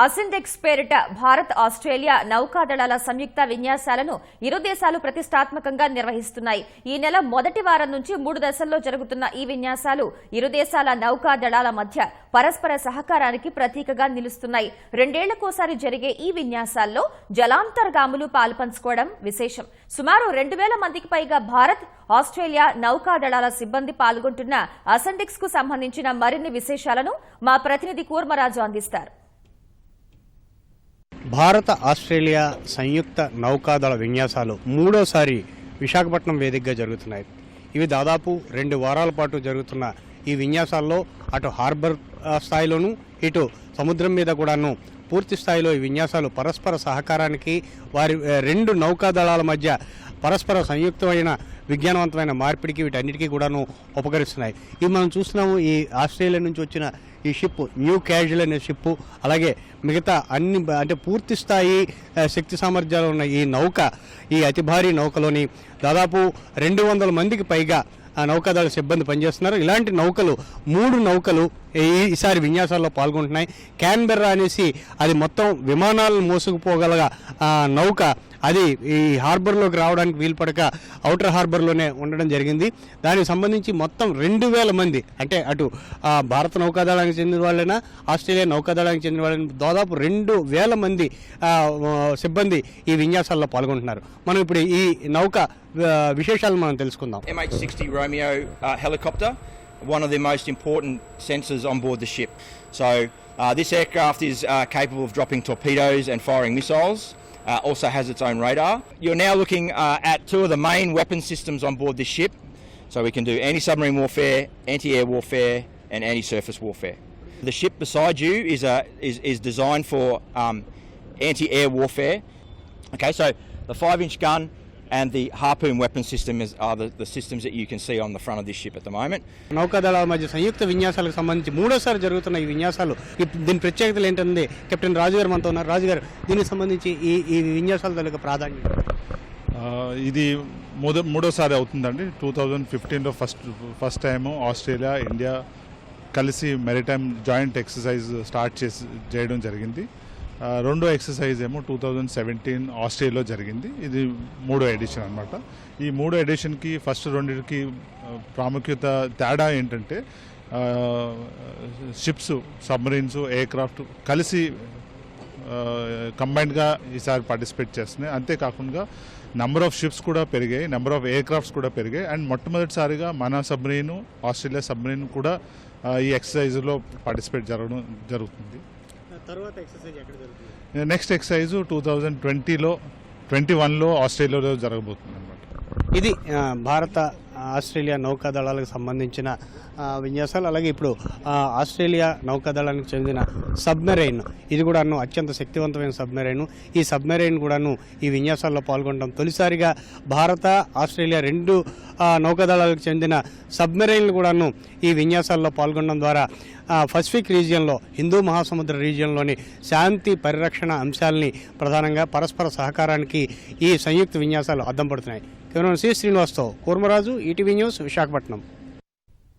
అసెండెక్స్ పేరిట భారత్ ఆస్ట్రేలియా నౌకాదళాల సంయుక్త విన్యాసాలను ఇరు దేశాలు ప్రతిష్టాత్మకంగా నిర్వహిస్తున్నాయి. ఈ నెల మొదటి వారం నుంచి 3 దశల్లో జరుగుతున్న ఈ విన్యాసాలు ఇరు దేశాల నౌకాదళాల మధ్య పరస్పర సహకారానికి ప్రతీకగా నిలుస్తున్నాయి. 2 ఏళ్లకోసారి జరిగే ఈ విన్యాసాల్లో జలాంతర్గాములు పాలుపంచుకోవడం విశేషం. సుమారు 2000 మందికి పైగా భారత్, ఆస్ట్రేలియా నౌకాదళాల సిబ్బంది పాల్గొంటున్న అసెండెక్స్ కు సంబంధించిన మరిన్ని విశేషాలను మా ప్రతినిధి కూర్మరాజు అందిస్తారు. భారత ఆస్ట్రేలియా సంయుక్త నౌకాదళ విన్యాసాలు మూడోసారి విశాఖపట్నం వేదికగా జరుగుతున్నాయి. ఇవి దాదాపు 2 వారాల పాటు జరుగుతున్న ఈ విన్యాసాల్లో అటు హార్బర్ స్థాయిలోనూ ఇటు సముద్రం మీద కూడాను పూర్తి స్థాయిలో ఈ విన్యాసాలు పరస్పర సహకారానికి వారి 2 నౌకాదళాల మధ్య పరస్పర సంయుక్తమైన విజ్ఞానవంతమైన మార్పిడికి వీటన్నిటికీ కూడాను ఉపకరిస్తున్నాయి. ఇవి మనం చూస్తున్నాము. ఈ ఆస్ట్రేలియా నుంచి వచ్చిన ఈ షిప్ న్యూ క్యాజువల్ అనే షిప్, అలాగే మిగతా అన్ని అంటే పూర్తి స్థాయి శక్తి సామర్థ్యాలు ఉన్న ఈ నౌక, ఈ అతి భారీ నౌకలోని దాదాపు 200 మందికి పైగా ఆ నౌకాదళ సిబ్బంది పనిచేస్తున్నారు. ఇలాంటి నౌకలు 3 నౌకలు ఈసారి విన్యాసాల్లో పాల్గొంటున్నాయి. క్యాన్బెర్రా అనేసి అది మొత్తం విమానాలను మోసుకుపోగల నౌక, అది ఈ హార్బర్లోకి రావడానికి వీలుపడక ఔటర్ హార్బర్లోనే ఉండడం జరిగింది. దానికి సంబంధించి మొత్తం 2000 మంది, అంటే అటు భారత నౌకాదళానికి చెందిన వాళ్ళైనా ఆస్ట్రేలియా నౌకాదళానికి చెందిన వాళ్ళైనా దాదాపు 2000 మంది సిబ్బంది ఈ విన్యాసాల్లో పాల్గొంటున్నారు. మనం ఇప్పుడు ఈ నౌక విశేషాలను మనం తెలుసుకుందాం. MH-60 Romeo helicopter, one of the most important sensors on board the ship. So this aircraft is capable of dropping torpedoes and firing missiles. Also has its own radar. You're now looking at 2 of the main weapon systems on board this ship. So we can do anti-submarine warfare, anti-air warfare and anti-surface warfare. The ship beside you is designed for anti-air warfare. Okay, so the 5-inch gun and the harpoon weapon system are the systems that you can see on the front of this ship at the moment. నౌకాదళాల మధ్య సంయుక్త విన్యాసాలకు సంబంధించి మూడోసారి జరుగుతున్న ఈ విన్యాసాలు, దీని ప్రత్యేకతలు ఏంటంటే captain రాజు గారు మనతో ఉన్నారు. రాజు గారు, దీనికి సంబంధించి ఈ విన్యాసాల తాలూకా ప్రాధాన్యత? ఇది మూడోసారి అవుతుందండి. 2015లో ఫస్ట్ టైం ఆస్ట్రేలియా, ఇండియా కలిసి మెరిటైమ్ జాయింట్ ఎక్సర్సైజ్ స్టార్ట్ చేయడం జరిగింది. రెండో ఎక్సర్సైజ్ ఏమో 2017 ఆస్ట్రేలియాలో జరిగింది. ఇది 3వ ఎడిషన్ అనమాట. ఈ 3వ ఎడిషన్కి ఫస్ట్ రెండింటికి ప్రాముఖ్యత తేడా ఏంటంటే షిప్స్, సబ్మరీన్స్, ఎయిర్క్రాఫ్ట్ కలిసి కంబైన్డ్గా ఈసారి పార్టిసిపేట్ చేస్తున్నాయి. అంతేకాకుండా నెంబర్ ఆఫ్ షిప్స్ కూడా పెరిగాయి, నెంబర్ ఆఫ్ ఎయిర్క్రాఫ్ట్స్ కూడా పెరిగాయి. అండ్ మొట్టమొదటిసారిగా మన సబ్మరీను, ఆస్ట్రేలియా సబ్మరీన్ కూడా ఈ ఎక్సర్సైజ్లో పార్టిసిపేట్ జరుగుతుంది. నెక్స్ట్ ఎక్సర్సైజ్ 2021లో ఆస్ట్రేలియాలో జరగబోతుంది అనమాట. ఇది భారత ఆస్ట్రేలియా నౌకాదళాలకు సంబంధించిన విన్యాసాలు. అలాగే ఇప్పుడు ఆస్ట్రేలియా నౌకాదళానికి చెందిన సబ్మెరైన్, ఇది కూడాను అత్యంత శక్తివంతమైన సబ్మెరైన్. ఈ సబ్మెరైన్ కూడాను ఈ విన్యాసాల్లో పాల్గొనడం తొలిసారిగా. భారత, ఆస్ట్రేలియా 2 నౌకాదళాలకు చెందిన సబ్మెరైన్లు కూడాను ఈ విన్యాసాల్లో పాల్గొనడం ద్వారా పసిఫిక్ రీజియన్లో, హిందూ మహాసముద్ర రీజియన్లోని శాంతి పరిరక్షణ అంశాలని ప్రధానంగా పరస్పర సహకారానికి ఈ సంయుక్త విన్యాసాలు అద్దం పడుతున్నాయి. కేవలం శ్రీనివాస్తో కూర్మరాజు, ఈటీవీ న్యూస్, విశాఖపట్నం.